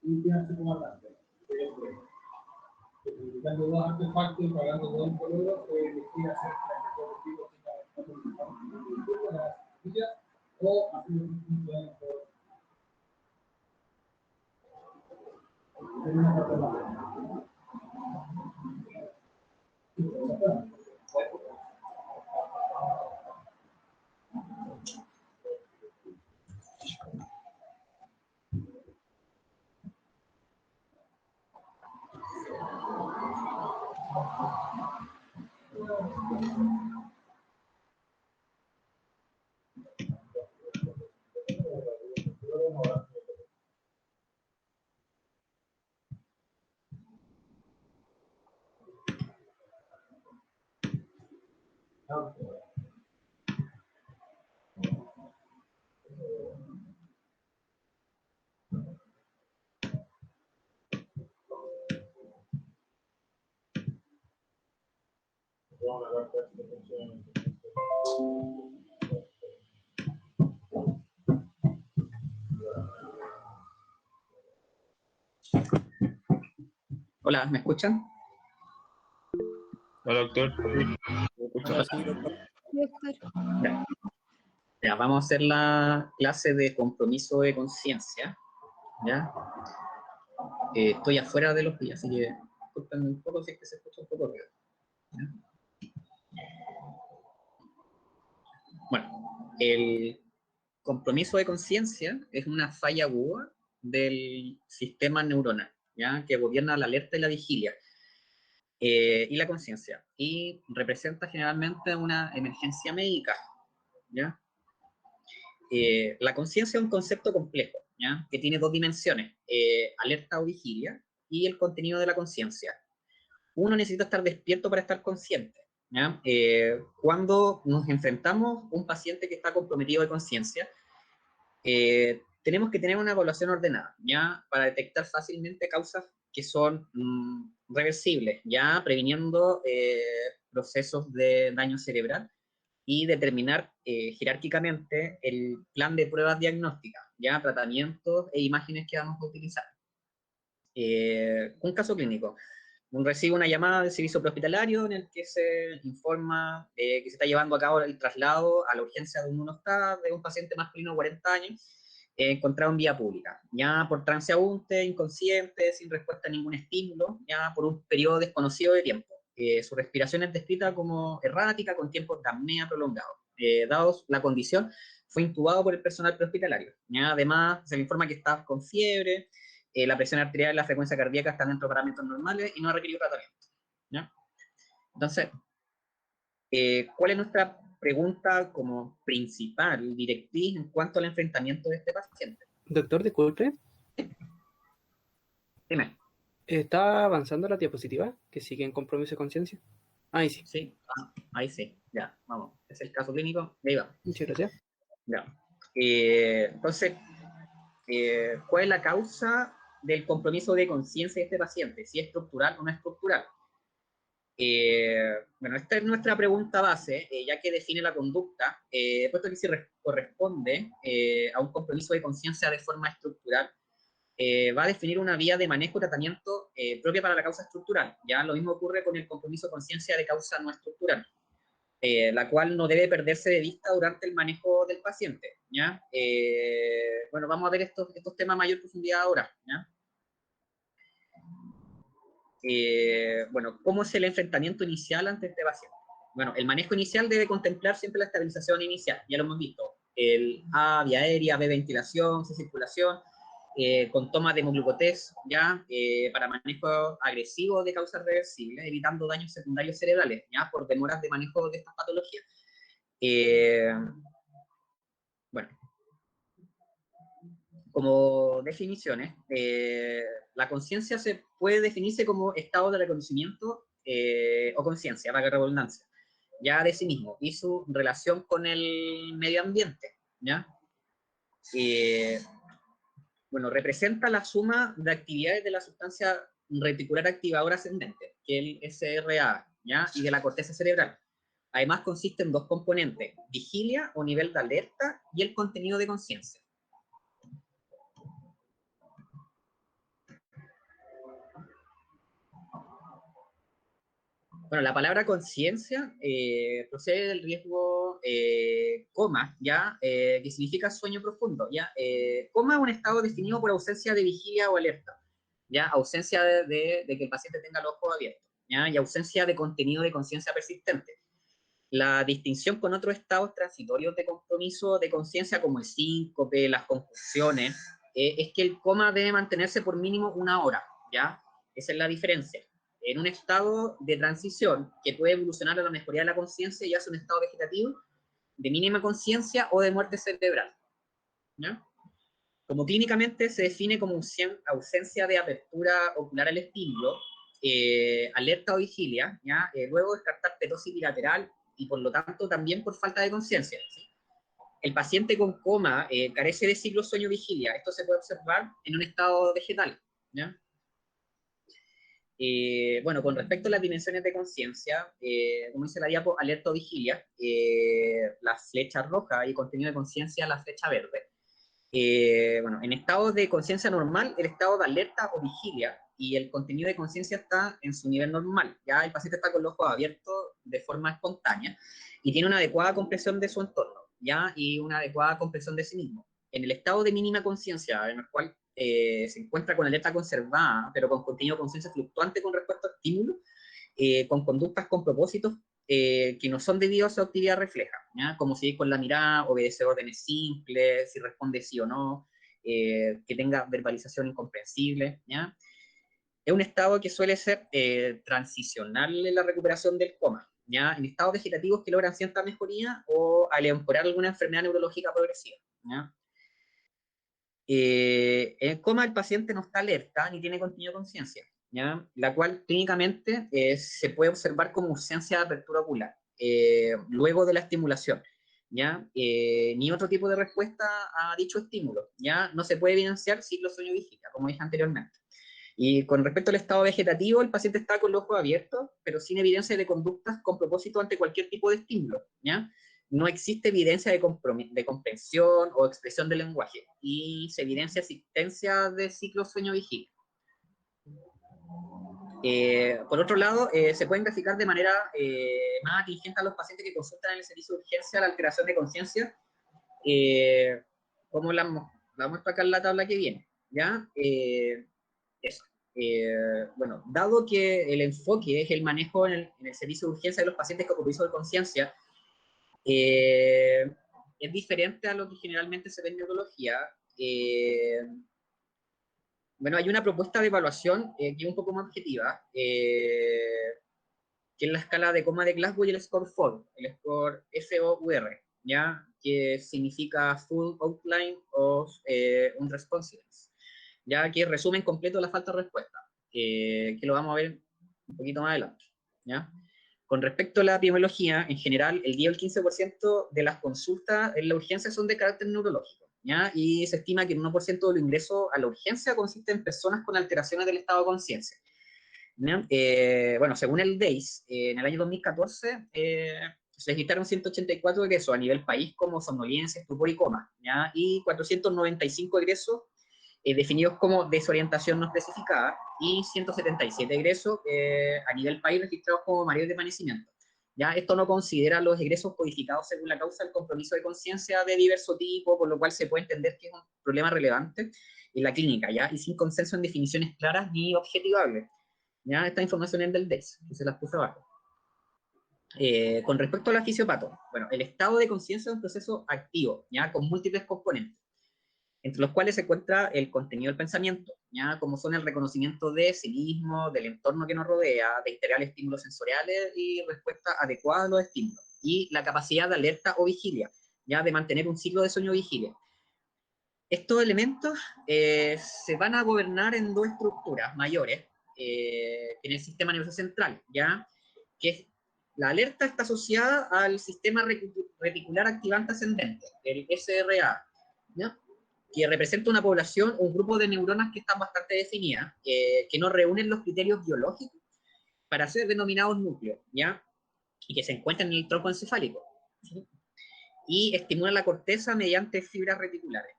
y tiene su comandante. Utilizando dos artefactos y pagando dos colores, puede elegir hacer o hacer un punto de una parte más. Hola, ¿me escuchan? Hola, doctor. Hola, sí, doctor. Ya, vamos a hacer la clase de compromiso de conciencia. ¿Ya? Estoy afuera de los días, así que disculpen un poco si es que se escucha un poco ruido. ¿Ya? Bueno, el compromiso de conciencia es una falla aguda del sistema neuronal, ¿ya? Que gobierna la alerta y la vigilia. Y la conciencia, y representa generalmente una emergencia médica, ¿ya? La conciencia es un concepto complejo, ¿ya? Que tiene dos dimensiones, alerta o vigilia, y el contenido de la conciencia. Uno necesita estar despierto para estar consciente, ¿ya? Cuando nos enfrentamos a un paciente que está comprometido de conciencia, tenemos que tener una evaluación ordenada, ¿ya? Para detectar fácilmente causas que son reversibles, ya previniendo procesos de daño cerebral y determinar jerárquicamente el plan de pruebas diagnósticas, ya tratamientos e imágenes que vamos a utilizar. Un caso clínico. Recibe una llamada del servicio prehospitalario en el que se informa que se está llevando a cabo el traslado a la urgencia de un monostat de un paciente masculino de 40 años encontrado en vía pública, ya por transeúnte, inconsciente, sin respuesta a ningún estímulo, ya por un periodo desconocido de tiempo. Su respiración es descrita como errática, con tiempos de apnea prolongados. Dados la condición, fue intubado por el personal prehospitalario. Ya, además, se le informa que está con fiebre, la presión arterial y la frecuencia cardíaca están dentro de parámetros normales y no ha requerido tratamiento, ¿ya? Entonces, ¿cuál es nuestra pregunta como principal directriz en cuanto al enfrentamiento de este paciente? Doctor, disculpe. Dime. ¿Está avanzando la diapositiva? ¿Que sigue en compromiso de conciencia? Ahí sí. Sí, ahí sí. Ya, vamos. Es el caso clínico. Ahí va. Muchas gracias. Ya. Entonces, ¿cuál es la causa del compromiso de conciencia de este paciente? ¿Si es estructural o no es estructural? Bueno, esta es nuestra pregunta base, ya que define la conducta, puesto que si corresponde a un compromiso de conciencia de forma estructural, va a definir una vía de manejo y tratamiento propia para la causa estructural. Ya lo mismo ocurre con el compromiso de conciencia de causa no estructural, la cual no debe perderse de vista durante el manejo del paciente. ¿Ya? Bueno, vamos a ver estos temas a mayor profundidad ahora. ¿Ya? Bueno, ¿cómo es el enfrentamiento inicial ante este paciente? Bueno, el manejo inicial debe contemplar siempre la estabilización inicial, ya lo hemos visto. El A, vía aérea, B, ventilación, C, circulación, con toma de hemoglucotés, ya, para manejo agresivo de causas reversibles, evitando daños secundarios cerebrales, ya, por demoras de manejo de estas patologías. Bueno, como definiciones, la conciencia se puede definirse como estado de reconocimiento o conciencia, para que redundancia, ya de sí mismo, y su relación con el medio ambiente, ¿ya? Bueno, representa la suma de actividades de la sustancia reticular activadora ascendente, que es el SRA, ¿ya? Y de la corteza cerebral. Además, consiste en dos componentes, vigilia o nivel de alerta y el contenido de conciencia. Bueno, la palabra conciencia procede del riesgo coma, ¿ya? Que significa sueño profundo, ¿ya? Coma es un estado definido por ausencia de vigilia o alerta, ¿ya? Ausencia de que el paciente tenga los ojos abiertos, ¿ya? Y ausencia de contenido de conciencia persistente. La distinción con otros estados transitorios de compromiso de conciencia, como el síncope, las confusiones, es que el coma debe mantenerse por mínimo 1 hora, ¿ya? Esa es la diferencia. En un estado de transición que puede evolucionar a la mejoría de la conciencia, ya sea un estado vegetativo, de mínima conciencia o de muerte cerebral, ¿ya? Como clínicamente se define como ausencia de apertura ocular al estímulo, alerta o vigilia, ¿ya? Luego descartar ptosis bilateral y por lo tanto también por falta de conciencia, ¿sí? El paciente con coma carece de ciclo sueño-vigilia. Esto se puede observar en un estado vegetal, ¿ya? Bueno, con respecto a las dimensiones de conciencia, como dice la diapo, alerta o vigilia, la flecha roja y contenido de conciencia, la flecha verde. Bueno, en estado de conciencia normal, el estado de alerta o vigilia y el contenido de conciencia está en su nivel normal. Ya el paciente está con los ojos abiertos de forma espontánea y tiene una adecuada comprensión de su entorno, ya, y una adecuada comprensión de sí mismo. En el estado de mínima conciencia, en el cual se encuentra con alerta conservada, pero con contenido de conciencia fluctuante con respecto a estímulos, con conductas con propósitos que no son debidos a su actividad refleja, ¿ya? Como si con la mirada obedece órdenes simples, si responde sí o no, que tenga verbalización incomprensible, ¿ya? Es un estado que suele ser transicional en la recuperación del coma, ¿ya? En estados vegetativos que logran cierta mejoría o al empeorar alguna enfermedad neurológica progresiva, ¿ya? En el coma el paciente no está alerta ni tiene contenido de conciencia, ¿ya? La cual clínicamente se puede observar como ausencia de apertura ocular luego de la estimulación, ¿ya? Ni otro tipo de respuesta a dicho estímulo, ¿ya? No se puede evidenciar ciclo sueño-vigilia, como dije anteriormente. Y con respecto al estado vegetativo, el paciente está con los ojos abiertos, pero sin evidencia de conductas con propósito ante cualquier tipo de estímulo, ¿ya? No existe evidencia de comprensión o expresión del lenguaje, y se evidencia existencia de ciclo sueño-vigilia. Por otro lado, se pueden graficar de manera más atingente a los pacientes que consultan en el servicio de urgencia la alteración de conciencia, como la muestro acá en la tabla que viene, ¿ya? Eso. Bueno, dado que el enfoque es el manejo en el servicio de urgencia de los pacientes con compromiso de conciencia, es diferente a lo que generalmente se ve en neurología. Bueno, hay una propuesta de evaluación que es un poco más objetiva, que es la escala de coma de Glasgow y el score FOUR, el score FOUR, ¿ya? Que significa Full Outline of Unresponsiveness, ya que resumen completo la falta de respuesta, que lo vamos a ver un poquito más adelante, ¿ya? Con respecto a la epidemiología, en general, el 10 o el 15% de las consultas en la urgencia son de carácter neurológico, ¿ya? Y se estima que el 1% de los ingresos a la urgencia consiste en personas con alteraciones del estado de conciencia. Bueno, según el DEIS, en el año 2014 se registraron 184 egresos a nivel país como somnolencia, estupor y coma, ¿ya? Y 495 egresos definidos como desorientación no especificada y 177 egresos a nivel país registrados como mareos de desvanecimiento. ¿Ya? Esto no considera los egresos codificados según la causa del compromiso de conciencia de diverso tipo, por lo cual se puede entender que es un problema relevante en la clínica, ¿ya? Y sin consenso en definiciones claras ni objetivables. ¿Ya? Esta información es del DES, que se las puse abajo. Con respecto a la fisiopato, bueno, el estado de conciencia es un proceso activo, ¿ya? Con múltiples componentes, entre los cuales se encuentra el contenido del pensamiento, ¿ya? Como son el reconocimiento de sí mismo, del entorno que nos rodea, de integrar estímulos sensoriales y respuesta adecuada a los estímulos, y la capacidad de alerta o vigilia, ¿ya? De mantener un ciclo de sueño-vigilia. Estos elementos se van a gobernar en dos estructuras mayores en el sistema nervioso central, ¿ya? Que la alerta está asociada al sistema reticular activante ascendente, el SRA, ¿ya? Que representa una población, un grupo de neuronas que están bastante definidas, que no reúnen los criterios biológicos para ser denominados núcleos, ¿ya? Y que se encuentran en el tronco encefálico, ¿sí? Y estimulan la corteza mediante fibras reticulares,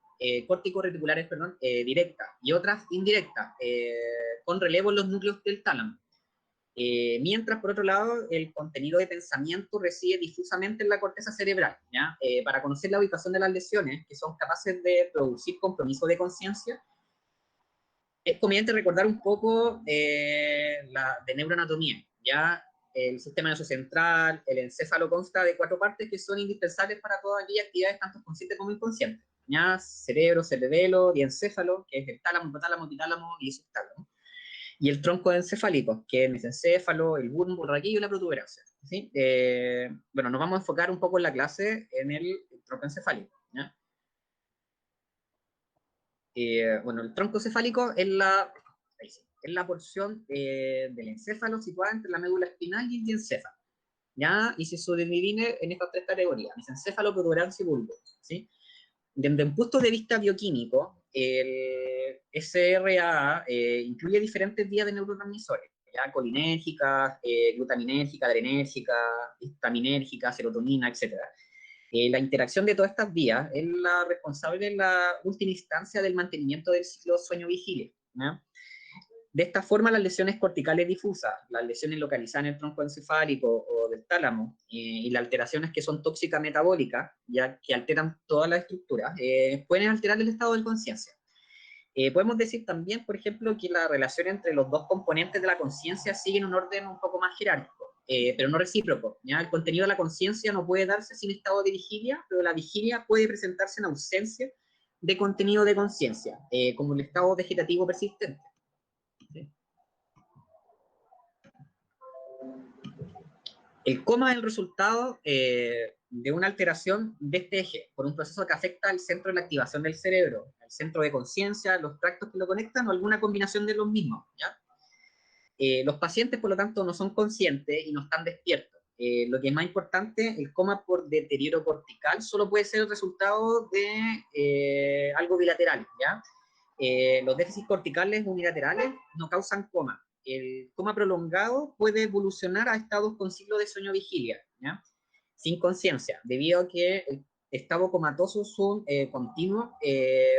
córtico-reticulares, directas, y otras indirectas, con relevo en los núcleos del tálamo. Mientras, por otro lado, el contenido de pensamiento reside difusamente en la corteza cerebral, ¿ya? Para conocer la ubicación de las lesiones que son capaces de producir compromiso de conciencia, es conveniente recordar un poco de neuroanatomía, ¿ya? El sistema nervioso central, el encéfalo consta de 4 partes que son indispensables para todas aquellas actividades, tanto conscientes como inconscientes, ¿ya? Cerebro, cerebelo y encéfalo, que es el tálamo, hipotálamo, epitálamo y subtálamo. Y el tronco encefálico, que es el mesencéfalo, el bulbo, el raquillo y la protuberancia, ¿sí? Bueno, nos vamos a enfocar un poco en la clase en el tronco encefálico, ¿ya? Bueno, el tronco cefálico es la porción del encéfalo situada entre la médula espinal y el diencéfalo, ¿ya? Y se subdivide en estas 3 categorías: mesencéfalo, protuberancia y bulbo, ¿sí? Desde un punto de vista bioquímico, el SRAA incluye diferentes vías de neurotransmisores, ¿ya? Colinérgicas, glutaminérgica, adrenérgica, histaminérgica, serotonina, etc. La interacción de todas estas vías es la responsable en la última instancia del mantenimiento del ciclo sueño-vigilia, ¿ya? De esta forma, las lesiones corticales difusas, las lesiones localizadas en el tronco encefálico o del tálamo, y las alteraciones que son tóxicas metabólicas, ya que alteran todas las estructuras, pueden alterar el estado de conciencia. Podemos decir también, por ejemplo, que la relación entre los dos componentes de la conciencia sigue en un orden un poco más jerárquico, pero no recíproco, ¿ya? El contenido de la conciencia no puede darse sin estado de vigilia, pero la vigilia puede presentarse en ausencia de contenido de conciencia, como el estado vegetativo persistente. ¿Sí? El coma es el resultado de una alteración de este eje, por un proceso que afecta al centro de la activación del cerebro, al centro de conciencia, los tractos que lo conectan o alguna combinación de los mismos, ¿ya? Los pacientes, por lo tanto, no son conscientes y no están despiertos. Lo que es más importante, el coma por deterioro cortical solo puede ser el resultado de algo bilateral, ¿ya? Los déficits corticales unilaterales no causan coma. El coma prolongado puede evolucionar a estados con ciclo de sueño-vigilia, ¿ya? Sin conciencia, debido a que el estado comatoso continuo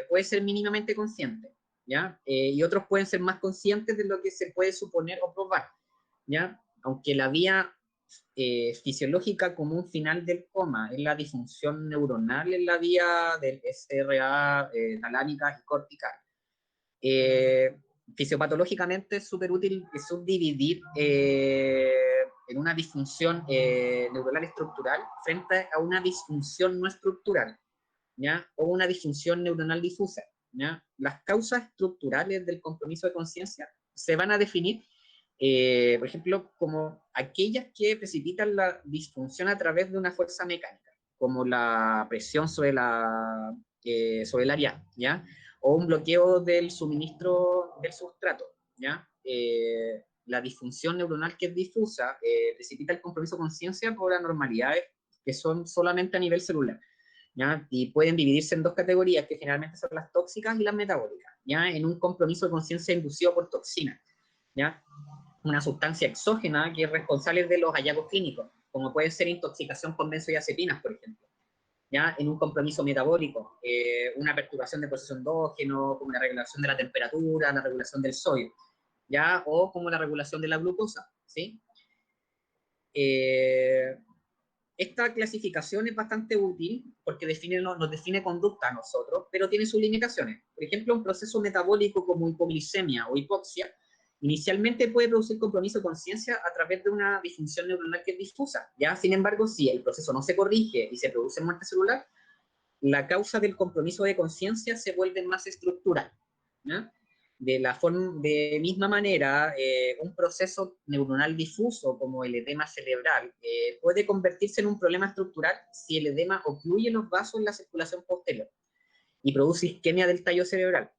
puede ser mínimamente consciente, ¿ya? Y otros pueden ser más conscientes de lo que se puede suponer o probar, ¿ya? Aunque la vía fisiológica común final del coma es la disfunción neuronal en la vía del SRA talámica y cortical. Fisiopatológicamente es súper útil subdividir en una disfunción neuronal estructural frente a una disfunción no estructural, ¿ya? O una disfunción neuronal difusa, ¿ya? Las causas estructurales del compromiso de conciencia se van a definir, por ejemplo, como aquellas que precipitan la disfunción a través de una fuerza mecánica, como la presión sobre el área, ¿ya? O un bloqueo del suministro del sustrato, ¿ya? La disfunción neuronal que es difusa precipita el compromiso de conciencia por anormalidades que son solamente a nivel celular, ¿ya? Y pueden dividirse en 2 categorías, que generalmente son las tóxicas y las metabólicas, ¿ya? En un compromiso de conciencia inducido por toxina, ¿ya? Una sustancia exógena que es responsable de los hallazgos clínicos, como puede ser intoxicación con benzodiazepinas, por ejemplo, ¿ya? En un compromiso metabólico, una perturbación del proceso endógeno, como la regulación de la temperatura, la regulación del sodio, ¿ya? O como la regulación de la glucosa, ¿sí? Esta clasificación es bastante útil porque nos define conducta a nosotros, pero tiene sus limitaciones. Por ejemplo, un proceso metabólico como hipoglicemia o hipoxia inicialmente puede producir compromiso de conciencia a través de una disfunción neuronal que es difusa, ¿ya? Sin embargo, si el proceso no se corrige y se produce muerte celular, la causa del compromiso de conciencia se vuelve más estructural, ¿ya? De misma manera, un proceso neuronal difuso como el edema cerebral puede convertirse en un problema estructural si el edema ocluye los vasos en la circulación posterior y produce isquemia del tallo cerebral,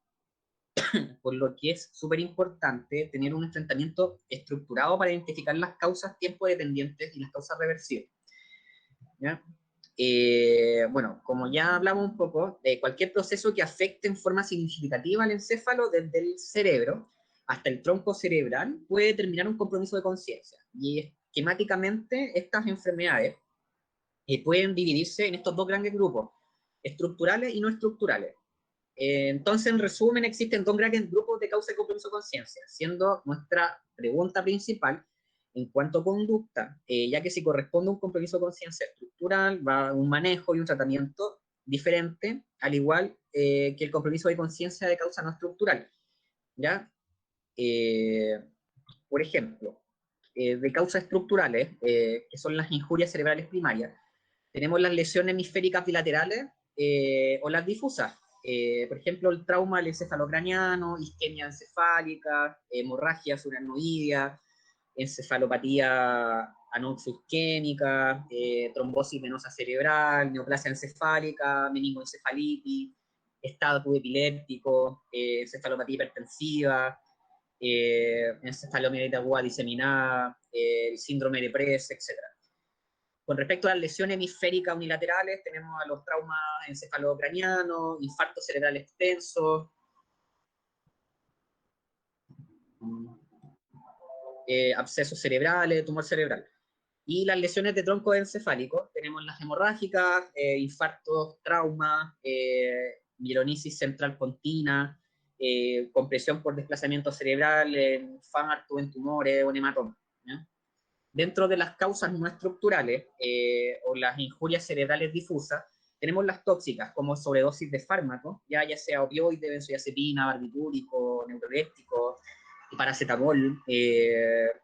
por lo que es súper importante tener un enfrentamiento estructurado para identificar las causas tiempo dependientes y las causas reversibles, ¿ya? Bueno, como ya hablamos un poco, cualquier proceso que afecte en forma significativa al encéfalo desde el cerebro hasta el tronco cerebral puede determinar un compromiso de conciencia. Y esquemáticamente estas enfermedades pueden dividirse en estos 2 grandes grupos, estructurales y no estructurales. Entonces, en resumen, existen 2 grandes grupos de causa de compromiso de conciencia, siendo nuestra pregunta principal En cuanto a conducta, ya que si corresponde a un compromiso de conciencia estructural, va un manejo y un tratamiento diferente, al igual que el compromiso de conciencia de causa no estructural, ¿ya? Por ejemplo, de causas estructurales, que son las injurias cerebrales primarias, tenemos las lesiones hemisféricas bilaterales o las difusas. Por ejemplo, el trauma del encefalocraniano, isquemia encefálica, hemorragia subaracnoidea, encefalopatía anoxoisquémica, trombosis venosa cerebral, neoplasia encefálica, meningoencefalitis, estado epiléptico, encefalopatía hipertensiva, encefalomielitis aguda diseminada, el síndrome de Press, etc. Con respecto a las lesiones hemisféricas unilaterales, tenemos a los traumas encefalocranianos, infartos cerebrales extensos, abscesos cerebrales, tumor cerebral. Y las lesiones de tronco encefálico, tenemos las hemorrágicas, infartos, traumas, mielonisis central continua, compresión por desplazamiento cerebral, en infarto, en tumores o en hematomas. Dentro de las causas no estructurales o las injurias cerebrales difusas, tenemos las tóxicas, como sobredosis de fármacos, ya sea opioide, benzodiazepina, barbitúrico, neuroléptico, paracetamol,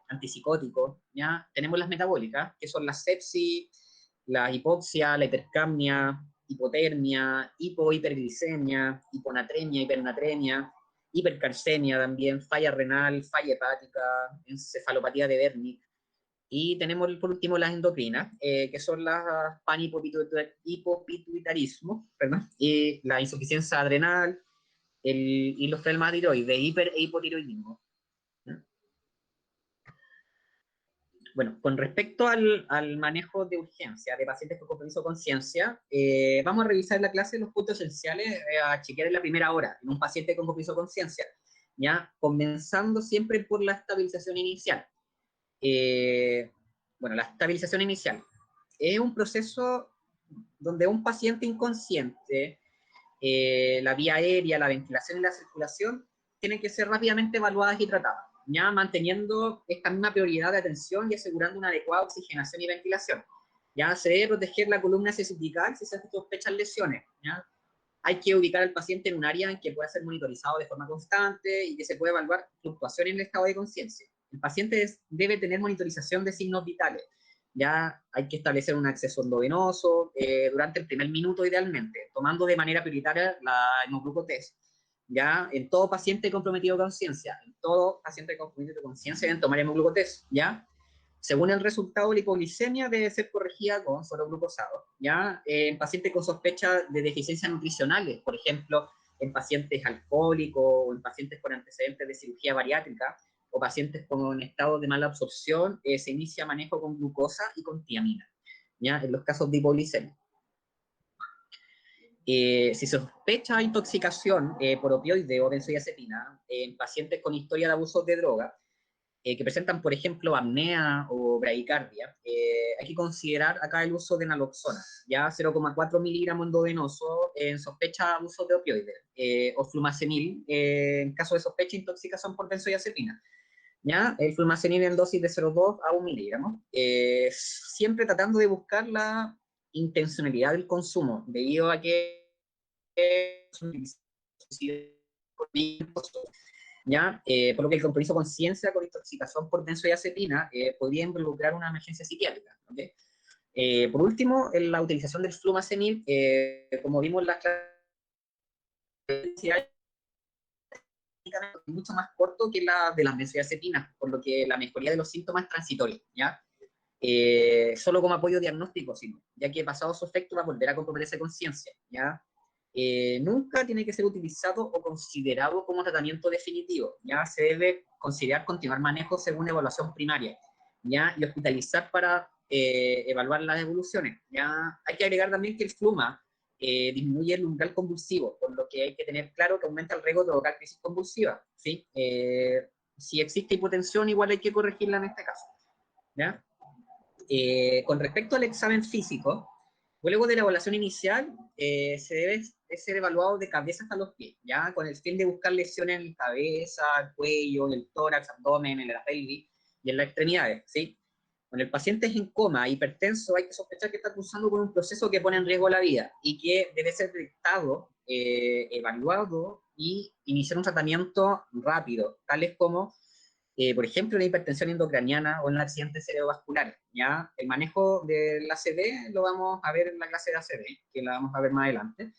antipsicótico, ¿ya? Tenemos las metabólicas, que son la sepsis, la hipoxia, la hipercapnia, hipotermia, hiperglicemia, hiponatremia, hipernatremia, hipercalcemia también, falla renal, falla hepática, encefalopatía de Wernicke. Y tenemos por último las endocrinas, que son las panhipopituitarismo, perdón, y la insuficiencia adrenal, y los problemas de tiroides, hiper e hipotiroidismo. Bueno, con respecto al manejo de urgencia de pacientes con compromiso de conciencia, vamos a revisar en la clase los puntos esenciales a chequear en la primera hora en un paciente con compromiso de conciencia, ya comenzando siempre por la estabilización inicial. Bueno, la estabilización inicial es un proceso donde un paciente inconsciente, la vía aérea, la ventilación y la circulación tienen que ser rápidamente evaluadas y tratadas, ya manteniendo esta misma prioridad de atención y asegurando una adecuada oxigenación y ventilación. Ya se debe proteger la columna cervical si se sospechan lesiones, ¿ya? Hay que ubicar al paciente en un área en que pueda ser monitorizado de forma constante y que se pueda evaluar fluctuaciones en el estado de conciencia. El paciente debe tener monitorización de signos vitales. Ya hay que establecer un acceso endovenoso durante el primer minuto idealmente, tomando de manera prioritaria la hemoglucotest. Ya en todo paciente comprometido de conciencia, en todo paciente comprometido de conciencia deben tomar hemoglucotest, ¿ya? Según el resultado, la hipoglicemia debe ser corregida con suero glucosado, ¿ya? En pacientes con sospecha de deficiencias nutricionales, por ejemplo, en pacientes alcohólicos o en pacientes con antecedentes de cirugía bariátrica o pacientes con estado de mala absorción, se inicia manejo con glucosa y con tiamina, ¿ya? En los casos de hipoglicemia. Si se sospecha intoxicación por opioide o benzodiazepina en pacientes con historia de abuso de droga, que presentan, por ejemplo, apnea o bradicardia, hay que considerar acá el uso de naloxona, ya 0,4 miligramos endovenoso en sospecha de abuso de opioides, o flumazenil en caso de sospecha de intoxicación por benzodiazepina. ¿Ya? El flumazenil en dosis de 0,2 a 1 miligramo, siempre tratando de buscar la intencionalidad del consumo, debido a que ¿ya? Por lo que el compromiso conciencia con intoxicación por benzodiazepina podría involucrar una emergencia psiquiátrica. ¿Okay? Por último, en la utilización del flumazenil, como vimos en la clase, es mucho más corto que la de las benzodiazepinas, por lo que la mejoría de los síntomas es transitoria, ¿ya? Solo como apoyo diagnóstico, sino, ya que pasado su efecto va a volver a comprometerse conciencia, ¿ya? Nunca tiene que ser utilizado o considerado como tratamiento definitivo, ya se debe considerar continuar manejo según evaluación primaria, ya, y hospitalizar para evaluar las evoluciones, ya. Hay que agregar también que el fluma disminuye el umbral convulsivo, por lo que hay que tener claro que aumenta el riesgo de provocar crisis convulsiva, ¿sí? Si existe hipotensión, igual hay que corregirla en este caso, ¿ya? Con respecto al examen físico, luego de la evaluación inicial, se debe ser evaluado de cabeza hasta los pies, ¿ya? Con el fin de buscar lesiones en la cabeza, el cuello, en el tórax, abdomen, en la pelvis, y en las extremidades, ¿sí? Cuando el paciente es en coma, hipertenso, hay que sospechar que está cruzando por un proceso que pone en riesgo la vida y que debe ser detectado, evaluado y iniciar un tratamiento rápido, tales como, por ejemplo, la hipertensión endocraniana o en accidentes cerebrovasculares, ¿ya? El manejo del ACV lo vamos a ver en la clase de ACV, que la vamos a ver más adelante.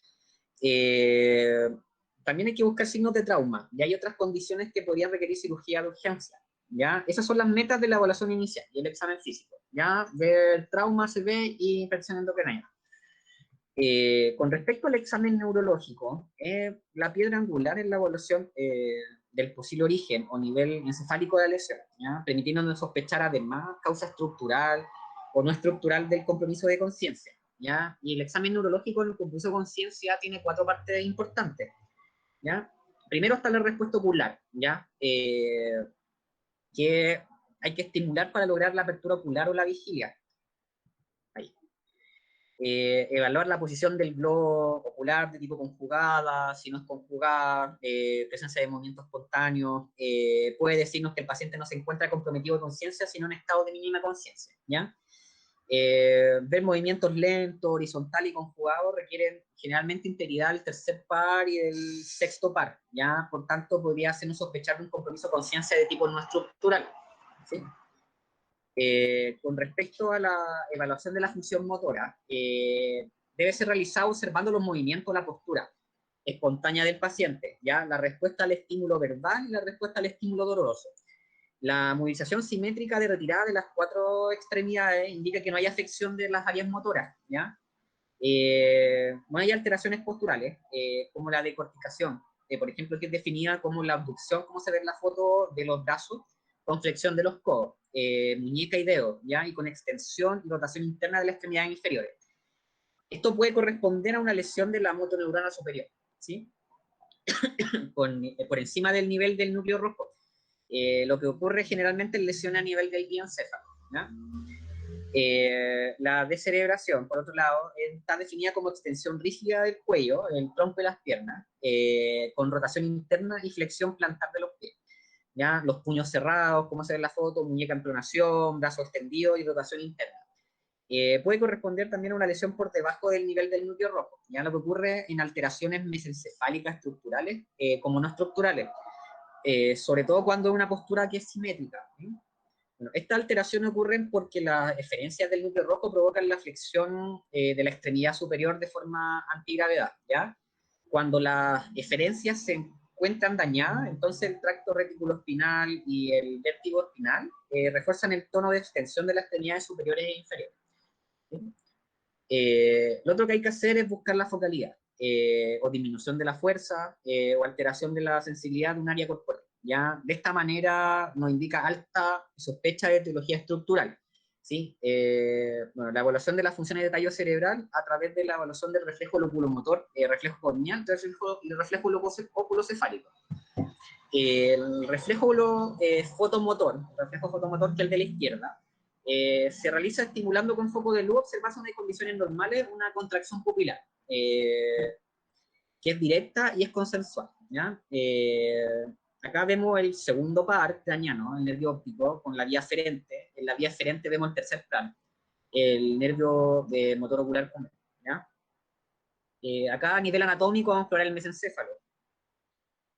Eh, También hay que buscar signos de trauma, y hay otras condiciones que podrían requerir cirugía de urgencia, ¿ya? Esas son las metas de la evaluación inicial y el examen físico, ¿ya? Ver trauma, ACV y hipertensión endocraniana. Con respecto al examen neurológico, la piedra angular es la evaluación del posible origen o nivel encefálico de la lesión, ¿ya? Permitiéndonos sospechar además causa estructural o no estructural del compromiso de conciencia, ¿ya? Y el examen neurológico en el compromiso de conciencia tiene 4 partes importantes, ¿ya? Primero está la respuesta ocular, ¿ya? Que hay que estimular para lograr la apertura ocular o la vigilia. Ahí. Evaluar la posición del globo ocular de tipo conjugada, si no es conjugada, presencia de movimientos espontáneos, puede decirnos que el paciente no se encuentra comprometido de conciencia, sino en estado de mínima conciencia, ¿ya? Ver movimientos lentos, horizontal y conjugados requieren generalmente integridad del tercer par y del sexto par, ¿ya? Por tanto, podría hacernos sospechar de un compromiso de conciencia de tipo no estructural, ¿sí? Con respecto a la evaluación de la función motora, debe ser realizado observando los movimientos, la postura espontánea del paciente, ¿ya? La respuesta al estímulo verbal y la respuesta al estímulo doloroso. La movilización simétrica de retirada de las 4 extremidades indica que no hay afección de las áreas motoras, ¿ya? No hay alteraciones posturales, como la decorticación, por ejemplo, que es definida como la abducción, como se ve en la foto de los brazos, con flexión de los codos, muñeca y dedo, ¿ya? Y con extensión y rotación interna de las extremidades inferiores. Esto puede corresponder a una lesión de la motoneurona superior, ¿sí? Por encima del nivel del núcleo rojo. Lo que ocurre generalmente es lesión a nivel del diencéfalo, ¿ya? La descerebración, por otro lado, está definida como extensión rígida del cuello, el tronco de las piernas, con rotación interna y flexión plantar de los pies, ¿ya? Los puños cerrados, como se ve en la foto, muñeca en pronación, brazo extendido y rotación interna. Puede corresponder también a una lesión por debajo del nivel del núcleo rojo, ya lo que ocurre en alteraciones mesencefálicas estructurales como no estructurales, sobre todo cuando es una postura que es simétrica, ¿sí? Bueno, estas alteraciones ocurren porque las eferencias del núcleo rojo provocan la flexión de la extremidad superior de forma antigravedad, ¿ya? Cuando las eferencias se encuentran dañadas, entonces el tracto reticuloespinal y el vértigo espinal refuerzan el tono de extensión de las extremidades superiores e inferiores, ¿sí? Lo otro que hay que hacer es buscar la focalidad, o disminución de la fuerza, o alteración de la sensibilidad de un área corporal. ¿Ya? De esta manera nos indica alta sospecha de etiología estructural, ¿sí? Bueno, la evaluación de las funciones de tallo cerebral a través de la evaluación del reflejo loculomotor, reflejo corneal y reflejo oculocefálico. El reflejo fotomotor, que es el de la izquierda, se realiza estimulando con foco de luz, observación de condiciones normales, una contracción pupilar, que es directa y es consensual, ¿ya? Acá vemos el segundo par craneano, el nervio óptico, con la vía aferente. En la vía aferente vemos el tercer plano, el nervio de motor ocular común, ¿ya? Acá a nivel anatómico vamos a explorar el mesencéfalo.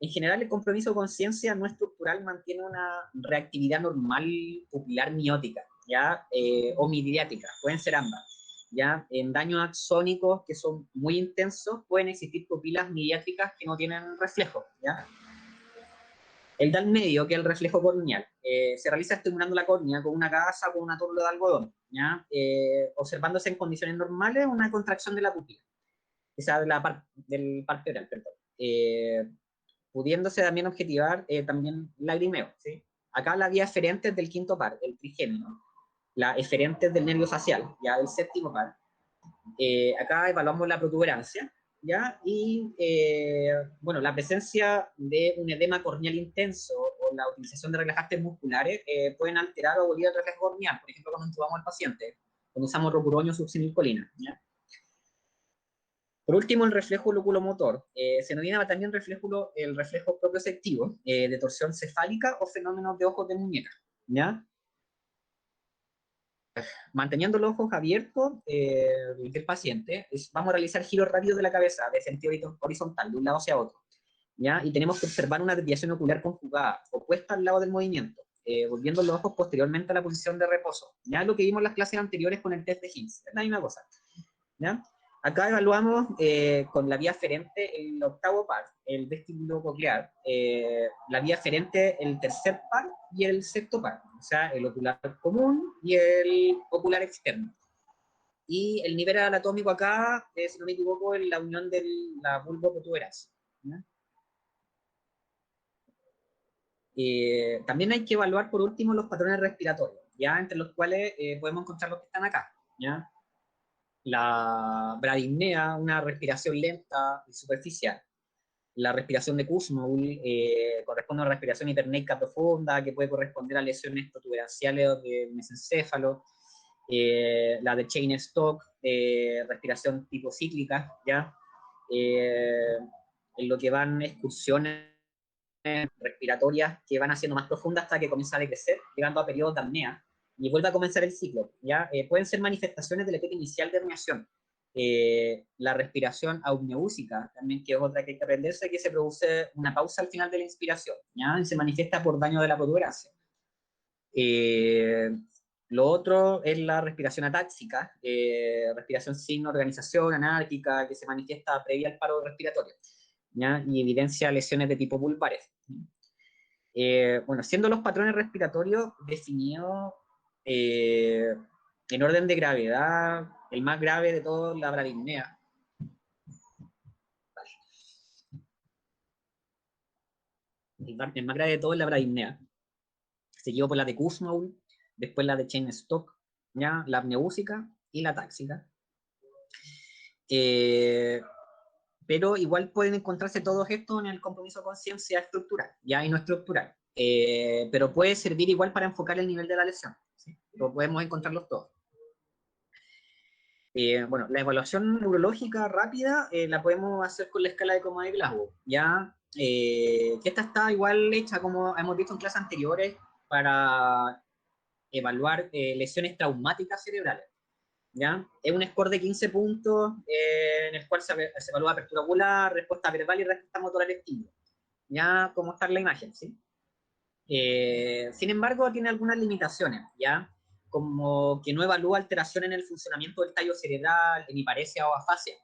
En general, el compromiso de conciencia no estructural mantiene una reactividad normal pupilar miótica, ¿ya? O midriática, pueden ser ambas, ¿ya? En daños axónicos que son muy intensos pueden existir pupilas midriáticas que no tienen reflejo, ¿ya? El del medio, que es el reflejo corneal, se realiza estimulando la córnea con una gasa o con una tórbula de algodón, ¿ya? Observándose en condiciones normales una contracción de la pupila, esa de del par pleural, perdón. Pudiéndose también objetivar también lagrimeo, ¿sí? Acá la vía eferente es del quinto par, el trigémino, la eferente es del nervio facial, ya del séptimo par. Acá evaluamos la protuberancia, ¿ya? Y, bueno, la presencia de un edema corneal intenso o la utilización de relajantes musculares pueden alterar o abolir el reflejo corneal, por ejemplo, cuando intubamos al paciente, cuando usamos rocuronio o succinilcolina, ¿ya? Por último, el reflejo loculomotor. Se denomina también el reflejo propioceptivo, de torsión cefálica o fenómenos de ojos de muñeca, ¿ya? manteniendo los ojos abiertos del paciente, vamos a realizar giros rápidos de la cabeza de sentido horizontal, de un lado hacia otro, ¿ya? Y tenemos que observar una desviación ocular conjugada, opuesta al lado del movimiento, volviendo los ojos posteriormente a la posición de reposo. Ya lo que vimos en las clases anteriores con el test de Higgins, es la misma cosa, ¿ya? Acá evaluamos con la vía aferente el octavo par, el vestíbulo coclear, la vía aferente el tercer par y el sexto par, o sea, el ocular común y el ocular externo. Y el nivel anatómico acá, si no me equivoco, es la unión de la bulboprotuberancia, ¿ya? También hay que evaluar por último los patrones respiratorios, ya entre los cuales podemos encontrar los que están acá, ¿ya? La bradipnea, una respiración lenta y superficial. La respiración de Kussmaul corresponde a una respiración hiperneica profunda que puede corresponder a lesiones protuberanciales o de mesencéfalo. La de Cheyne-Stokes, respiración tipo cíclica, ¿ya? En lo que van excursiones respiratorias que van haciendo más profundas hasta que comienza a decrecer, llegando a periodos de apnea, y vuelve a comenzar el ciclo, ¿ya? Pueden ser manifestaciones de la etapa inicial de herniación. La respiración apneúsica, también, que es otra que hay que aprenderse, que se produce una pausa al final de la inspiración, ¿ya? Y se manifiesta por daño de la protuberancia. Lo otro es la respiración atáxica, respiración sin organización, anárquica, que se manifiesta previa al paro respiratorio, ¿ya? Y evidencia lesiones de tipo vulvares. Bueno, siendo los patrones respiratorios definidos en orden de gravedad, el más grave de todos, la bradipnea. El más grave de todos es la bradipnea, seguido por la de Kussmaul, después la de Cheyne-Stokes, ¿ya? La apneúsica y la táxica. Pero igual pueden encontrarse todos estos en el compromiso de conciencia estructural, ya y no estructural. Pero puede servir igual para enfocar el nivel de la lesión, ¿sí? Lo podemos encontrarlos todos. Bueno, la evaluación neurológica rápida la podemos hacer con la escala de coma de Glasgow, ¿ya? Que esta está igual hecha, como hemos visto en clases anteriores, para evaluar lesiones traumáticas cerebrales, ¿ya? Es un score de 15 puntos en el cual se evalúa apertura ocular, respuesta verbal y respuesta motora al estímulo, ¿ya? Como está en la imagen, ¿sí? Sin embargo, tiene algunas limitaciones, ¿ya? Como que no evalúa alteración en el funcionamiento del tallo cerebral, hemiparesia o afasia.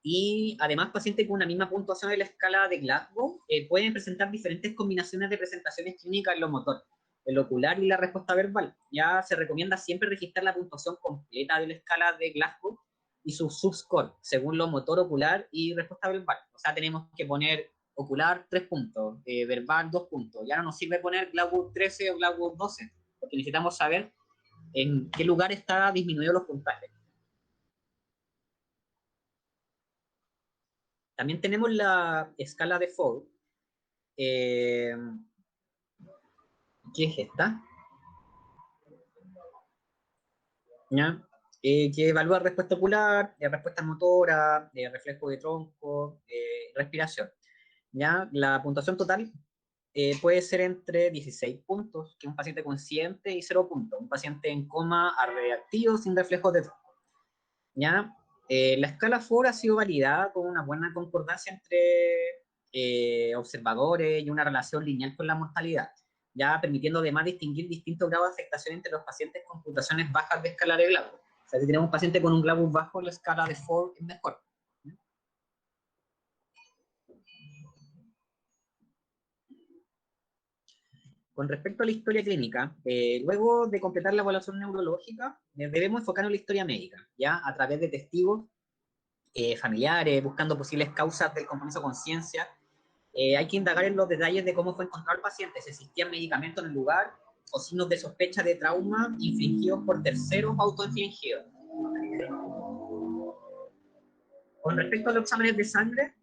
Y además, pacientes con una misma puntuación de la escala de Glasgow pueden presentar diferentes combinaciones de presentaciones clínicas en lo motor, el ocular y la respuesta verbal. Ya se recomienda siempre registrar la puntuación completa de la escala de Glasgow y su subscore, según lo motor, ocular y respuesta verbal. O sea, tenemos que poner ocular 3 puntos, verbal 2 puntos. Ya no nos sirve poner Glasgow 13 o Glasgow 12, porque necesitamos saber en qué lugar está disminuido los puntajes. También tenemos la escala de Fogg, ¿qué es esta? ¿Ya? Que evalúa respuesta ocular, respuesta motora, reflejo de tronco, respiración. ¿Ya? La puntuación total puede ser entre 16 puntos, que es un paciente consciente, y 0 puntos, un paciente en coma reactivo sin reflejos de tronco. ¿Ya? La escala FOR ha sido validada con una buena concordancia entre observadores y una relación lineal con la mortalidad, ya permitiendo además distinguir distintos grados de afectación entre los pacientes con puntuaciones bajas de escala de Glasgow. O sea, si tenemos un paciente con un Glasgow bajo, la escala de FOR es mejor. Con respecto a la historia clínica, luego de completar la evaluación neurológica, debemos enfocarnos en la historia médica, ya a través de testigos familiares, buscando posibles causas del compromiso de conciencia. Hay que indagar en los detalles de cómo fue encontrado el paciente, si existían medicamentos en el lugar o signos de sospecha de trauma infligidos por terceros o autoinfligidos. Con respecto a los exámenes de sangre,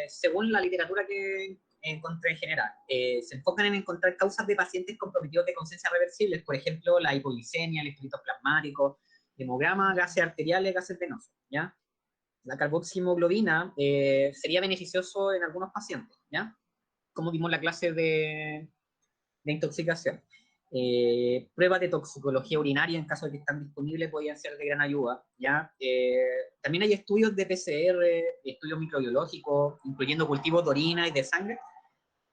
según la literatura que encontré en general, se enfocan en encontrar causas de pacientes comprometidos de conciencia reversibles, por ejemplo, la hipoglicemia, el electrolitos plasmáticos, hemograma, gases arteriales, gases venosos, ¿ya? La carboxihemoglobina sería beneficioso en algunos pacientes, ¿ya? Como vimos en la clase de intoxicación. Pruebas de toxicología urinaria, en caso de que están disponibles, podrían ser de gran ayuda, ¿ya? También hay estudios de PCR, estudios microbiológicos, incluyendo cultivos de orina y de sangre,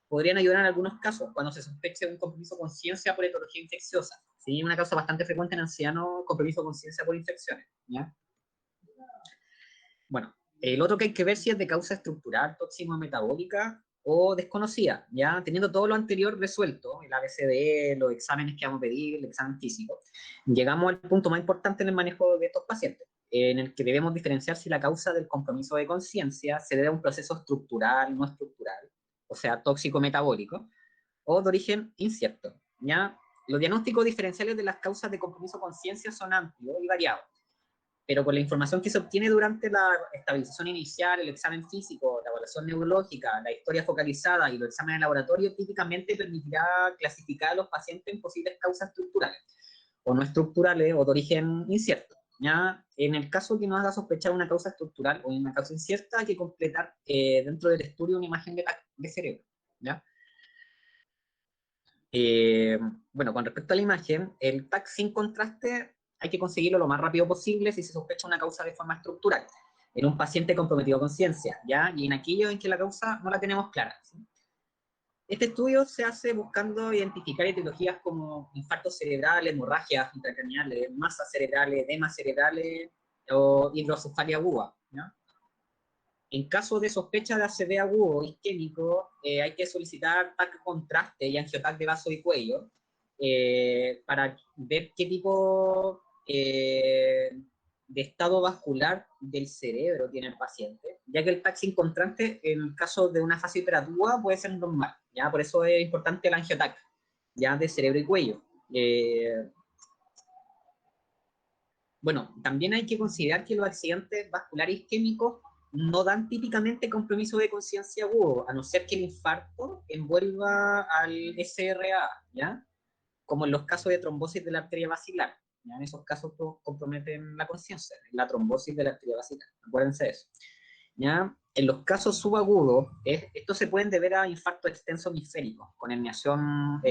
podrían ayudar en algunos casos, cuando se sospeche un compromiso de conciencia por etiología infecciosa, ¿sí? Una causa bastante frecuente en ancianos, compromiso de conciencia por infecciones, ¿ya? Bueno, el otro que hay que ver si es de causa estructural, tóxico-metabólica o desconocida, ¿ya? Teniendo todo lo anterior resuelto, el ABCDE, los exámenes que vamos a pedir, el examen físico, llegamos al punto más importante en el manejo de estos pacientes, en el que debemos diferenciar si la causa del compromiso de conciencia se debe a un proceso estructural, no estructural, o sea, tóxico-metabólico, o de origen incierto, ¿ya? Los diagnósticos diferenciales de las causas de compromiso de conciencia son amplios y variados, pero con la información que se obtiene durante la estabilización inicial, el examen físico, la evaluación neurológica, la historia focalizada y los exámenes de laboratorio, típicamente permitirá clasificar a los pacientes en posibles causas estructurales, o no estructurales, o de origen incierto, ¿ya? En el caso que nos haga sospechar una causa estructural o una causa incierta, hay que completar dentro del estudio una imagen de cerebro, ¿ya? Bueno, con respecto a la imagen, el TAC sin contraste hay que conseguirlo lo más rápido posible si se sospecha una causa de forma estructural, en un paciente comprometido a conciencia, ¿ya? Y en aquello en que la causa no la tenemos clara, ¿sí? Este estudio se hace buscando identificar etiologías como infartos cerebrales, hemorragias intracraneales, masas cerebrales, edemas cerebrales o hidrocefalia aguda, ¿ya? En caso de sospecha de ACV agudo isquémico, hay que solicitar TAC contraste y angiotac de vaso y cuello para ver qué tipo de estado vascular del cerebro tiene el paciente, ya que el TAC sin contraste, en el caso de una fase hiperaguda, puede ser normal, ¿ya? Por eso es importante el angiotac, ya de cerebro y cuello. Bueno, también hay que considerar que los accidentes vasculares isquémicos no dan típicamente compromiso de conciencia agudo, a no ser que el infarto envuelva al SRA, ¿ya? Como en los casos de trombosis de la arteria basilar, ¿ya? En esos casos comprometen la conciencia, la trombosis de la arteria basilar, acuérdense de eso, ¿ya? En los casos subagudos, estos se pueden deber a infarto extenso hemisférico, con herniación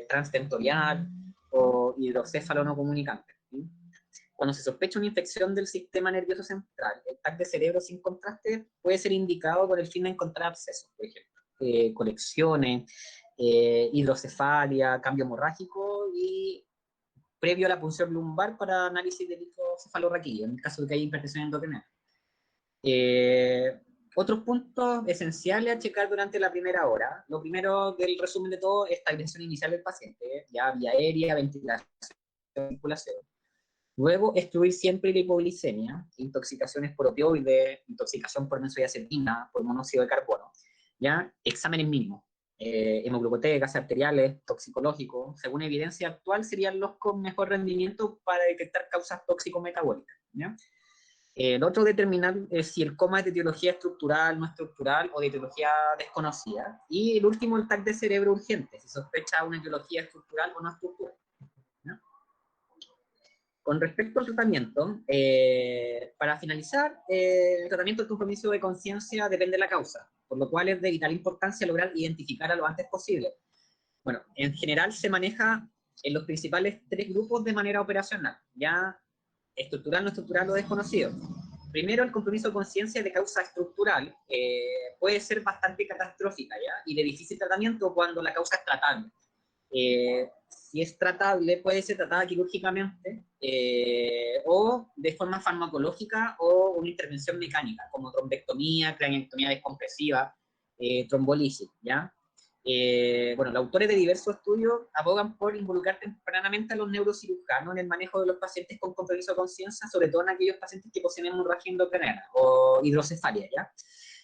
transtentorial o hidrocéfalo no comunicante, ¿sí? Cuando se sospecha una infección del sistema nervioso central, el TAC de cerebro sin contraste puede ser indicado con el fin de encontrar abscesos, por ejemplo, colecciones, hidrocefalia, cambio hemorrágico y previo a la punción lumbar para análisis del hidrocefalorraquídeo, en el caso de que haya hipertensión endocrinal. Otros puntos esenciales a checar durante la primera hora. Lo primero del resumen de todo es estabilización inicial del paciente, ya vía aérea, ventilación, circulación. Luego, excluir siempre la hipoglicemia, intoxicaciones por opioides, intoxicación por benzoiazepina, por monóxido de carbono, ¿ya? Exámenes mínimos, hemoglucoteca, gases arteriales, toxicológicos, según evidencia actual, serían los con mejor rendimiento para detectar causas tóxico-metabólicas, ¿ya? El otro, determinar si el coma es de etiología estructural, no estructural o de etiología desconocida. Y el último, el TAC de cerebro urgente, si sospecha una etiología estructural o no estructural. Con respecto al tratamiento, para finalizar, el tratamiento del compromiso de conciencia depende de la causa, por lo cual es de vital importancia lograr identificar a lo antes posible. Bueno, en general se maneja en los principales 3 grupos de manera operacional, ya estructural, no estructural o desconocido. Primero, el compromiso de conciencia de causa estructural puede ser bastante catastrófica, ¿ya? Y de difícil tratamiento cuando la causa es tratable. Si es tratable, puede ser tratada quirúrgicamente o de forma farmacológica o una intervención mecánica, como trombectomía, craniectomía descompresiva, trombolisis, ¿ya? Bueno, los autores de diversos estudios abogan por involucrar tempranamente a los neurocirujanos en el manejo de los pacientes con compromiso de conciencia, sobre todo en aquellos pacientes que poseen hemorragia endocraniana o hidrocefalia, ¿ya?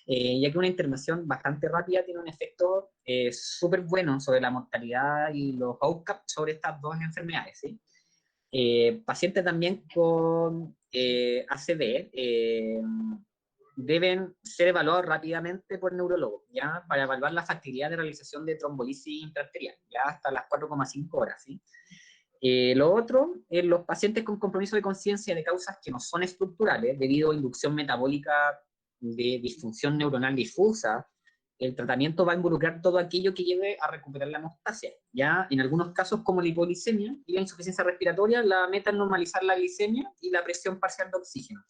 Ya que una intervención bastante rápida tiene un efecto súper bueno sobre la mortalidad y los outcomes sobre estas dos enfermedades, ¿sí? Pacientes también con ACV deben ser evaluados rápidamente por neurólogos, ¿ya? Para evaluar la factibilidad de realización de trombolisis intraarterial, ya hasta las 4,5 horas, ¿sí? Lo otro, los pacientes con compromiso de conciencia de causas que no son estructurales, debido a inducción metabólica de disfunción neuronal difusa, el tratamiento va a involucrar todo aquello que lleve a recuperar la hemostasia. Ya en algunos casos, como la hipoglicemia y la insuficiencia respiratoria, la meta es normalizar la glicemia y la presión parcial de oxígeno,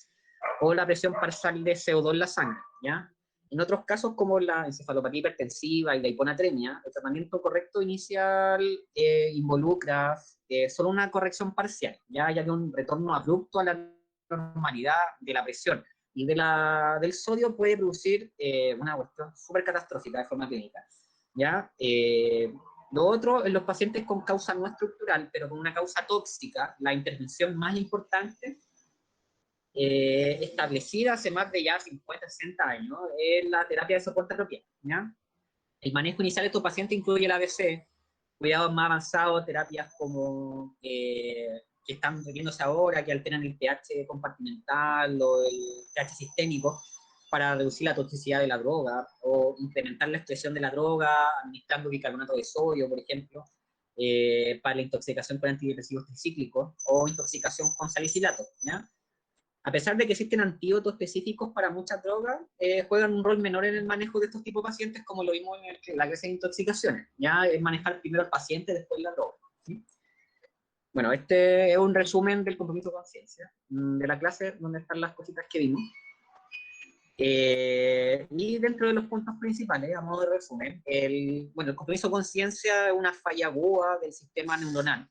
o la presión parcial de CO2 en la sangre. ¿Ya? En otros casos, como la encefalopatía hipertensiva y la hiponatremia, el tratamiento correcto inicial involucra solo una corrección parcial, ya que un retorno abrupto a la normalidad de la presión y del sodio puede producir una cuestión súper catastrófica de forma clínica. ¿Ya? Lo otro, en los pacientes con causa no estructural, pero con una causa tóxica, la intervención más importante establecida hace más de ya 50, 60 años, es la terapia de soporte apropiado. ¿Ya? El manejo inicial de estos pacientes incluye el ABC, cuidados más avanzados, terapias como que están viéndose ahora, que alteran el pH compartimental o el pH sistémico para reducir la toxicidad de la droga o incrementar la expresión de la droga, administrando bicarbonato de sodio, por ejemplo, para la intoxicación con antidepresivos tricíclicos o intoxicación con salicilato, ¿ya? A pesar de que existen antídotos específicos para muchas drogas, juegan un rol menor en el manejo de estos tipos de pacientes, como lo vimos en la clase de intoxicaciones. Ya es manejar primero al paciente, después la droga. ¿Sí? Bueno, este es un resumen del compromiso de conciencia, de la clase donde están las cositas que vimos. Y dentro de los puntos principales, a modo de resumen, el compromiso de conciencia es una falla aguda del sistema neuronal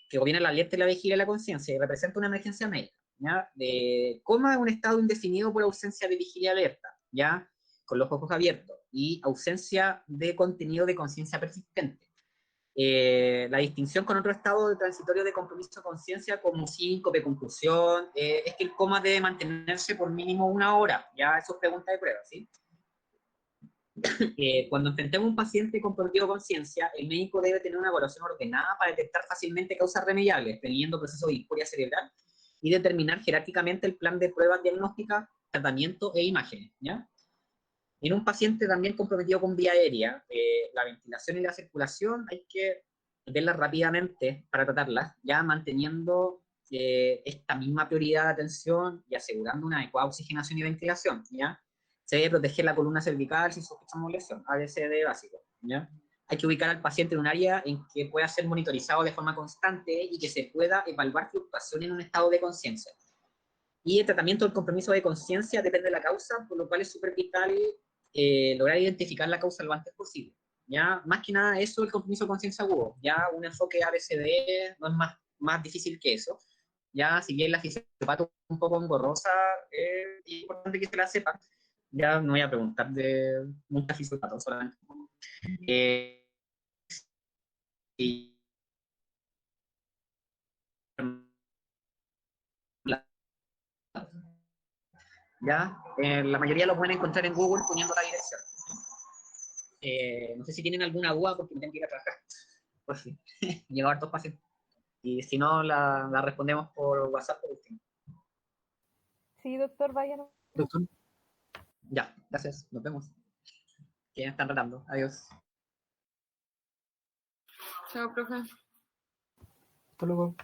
que gobierna la alerta, la vigilia y la conciencia y representa una emergencia médica. ¿Ya? De coma es un estado indefinido por ausencia de vigilia alerta, ¿ya? Con los ojos abiertos, y ausencia de contenido de conciencia persistente. La distinción con otro estado de transitorio de compromiso de conciencia como síncope, conclusión, es que el coma debe mantenerse por mínimo 1 hora, ya eso es pregunta de prueba, ¿sí? Cuando enfrentemos a un paciente comprometido con conciencia, el médico debe tener una evaluación ordenada para detectar fácilmente causas remediables, previniendo procesos de disforia cerebral, y determinar jerárquicamente el plan de pruebas diagnósticas, tratamiento e imágenes. ¿Ya? En un paciente también comprometido con vía aérea, la ventilación y la circulación hay que verlas rápidamente para tratarlas, ya manteniendo esta misma prioridad de atención y asegurando una adecuada oxigenación y ventilación. ¿Ya? Se debe proteger la columna cervical si sospechamos lesión, ABCD básico. ¿Ya? Hay que ubicar al paciente en un área en que pueda ser monitorizado de forma constante y que se pueda evaluar fluctuación en un estado de conciencia. Y el tratamiento del compromiso de conciencia depende de la causa, por lo cual es súper vital lograr identificar la causa lo antes posible. ¿Ya? Más que nada eso, el compromiso de conciencia agudo. Ya un enfoque ABCD no es más difícil que eso. Ya, si bien la fisiopatía es un poco engorrosa, es importante que se la sepa. Ya no voy a preguntar de muchas fisiopatos, solamente. Y ya, la mayoría lo pueden encontrar en Google poniendo la dirección. No sé si tienen alguna duda porque me tengo que ir a trabajar. Pues sí, llevo hartos pacientes. Y si no, la respondemos por WhatsApp por último. Sí, doctor, váyanos. Doctor, Ya, gracias, nos vemos. Que ya están tratando. Adiós. Chao, profe. hasta luego.